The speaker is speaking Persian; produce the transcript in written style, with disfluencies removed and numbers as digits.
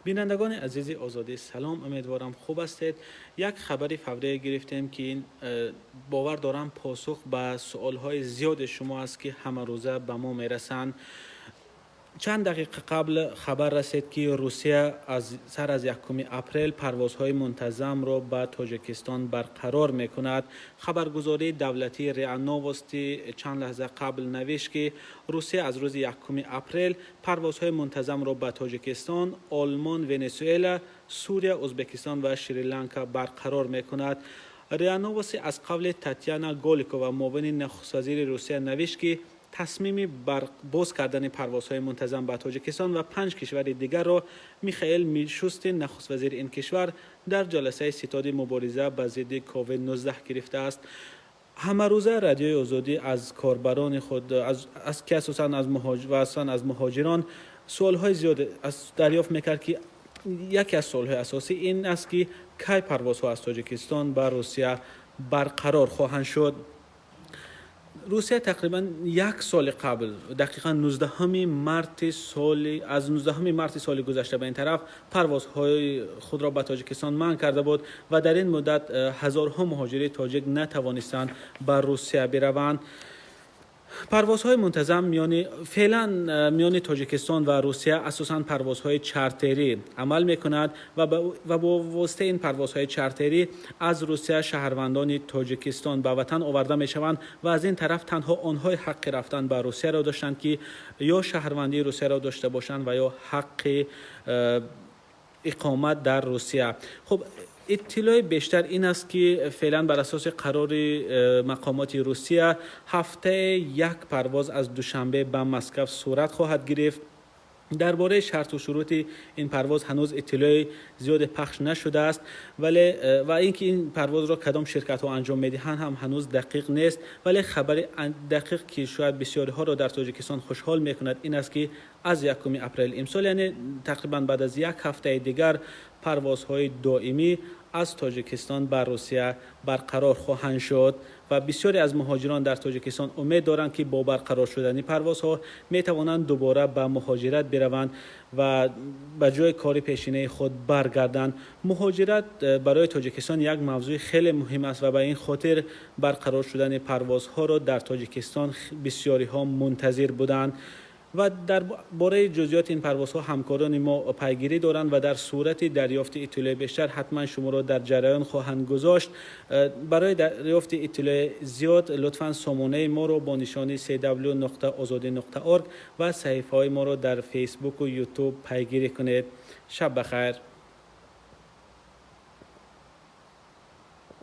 بینندگان عزیز آزادی سلام، امیدوارم خوب هستید. یک خبری فوری گرفتیم که این باور دارم پاسخ به سوالهای زیاد شما است که همه روزه به ما میرسند. چند دقیقه قبل خبر رسید که روسیه از 1 اپریل پروازهای منتظم را به تاجیکستان برقرار میکند. خبرگزاری دولتی ریا نووستی چند لحظه قبل نوشت که روسیه از روز 1 اپریل پروازهای منتظم را به تاجیکستان، آلمان، ونزوئلا، سوریه، ازبکستان و شریلانکا برقرار میکند. ریا نووستی از قول تاتیانا گولیکووا، معاون نخست وزیر روسیه، نوشت که تصمیم بر باز کردن پروازهای منتظم به تاجیکستان و 5 کشور دیگر را میخائیل میشوستین، نخست وزیر این کشور، در جلسه ستاد مبارزه با ضد کووید 19 گرفته است. همه روزه رادیوی آزادی از کاربران خود از اساساً از مهاجران سوالهای زیاد دریافت میکرد که یکی از سوالهای اساسی این است که کی پروازها از تاجیکستان به روسیه برقرار خواهند شد. روسیه تقریبا یک سال قبل، دقیقا 19 مارت سال گذشته به این طرف پروازهای خود را به تاجیکستان منع کرده بود و در این مدت هزارها مهاجر تاجیک نتوانستند به روسیه بروند. پروازهای منتظم فعلا میان تاجیکستان و روسیه اساساً پروازهای چارتری عمل میکند و با واسطه این پروازهای چارتری از روسیه شهروندان تاجیکستان به وطن آورده میشوند و از این طرف تنها آنهای حق رفتن به روسیه را داشتند که یا شهروندی روسیه را داشته باشند و یا حق اقامت در روسیه. خب اطلاع بیشتر این است که فعلا بر اساس قرار مقامات روسیه هفته یک پرواز از دوشنبه به مسکو صورت خواهد گرفت. درباره شرط و شروط این پرواز هنوز اطلاع زیاد پخش نشده است، و اینکه این پرواز را کدام شرکت ها انجام میدهند هم هنوز دقیق نیست. ولی خبر دقیق که شاید بسیاری ها را در تاجیکستان خوشحال میکند این است که از 1 اپریل امسال، یعنی تقریبا بعد از یک هفته دیگر، پروازهای دائمی از تاجیکستان به روسیه برقرار خواهند شد و بسیاری از مهاجران در تاجیکستان امید دارند که با برقرار شدن پروازها می توانند دوباره به مهاجرت بروند و به جای کار پیشینه خود برگردند. مهاجرت برای تاجیکستان یک موضوع خیلی مهم است و به این خاطر برقرار شدن پروازها را در تاجیکستان بسیاری ها منتظر بودند و در باره جزئیات این پروازها همکاران ما پیگیری دارند و در صورت دریافت اطلاع بیشتر حتما شما را در جریان خواهند گذاشت. برای دریافت اطلاع زیاد لطفاً سامانه ما را با نشانی www.azadi.org و صحیفه های ما را در فیسبوک و یوتیوب پیگیری کنید. شب بخیر.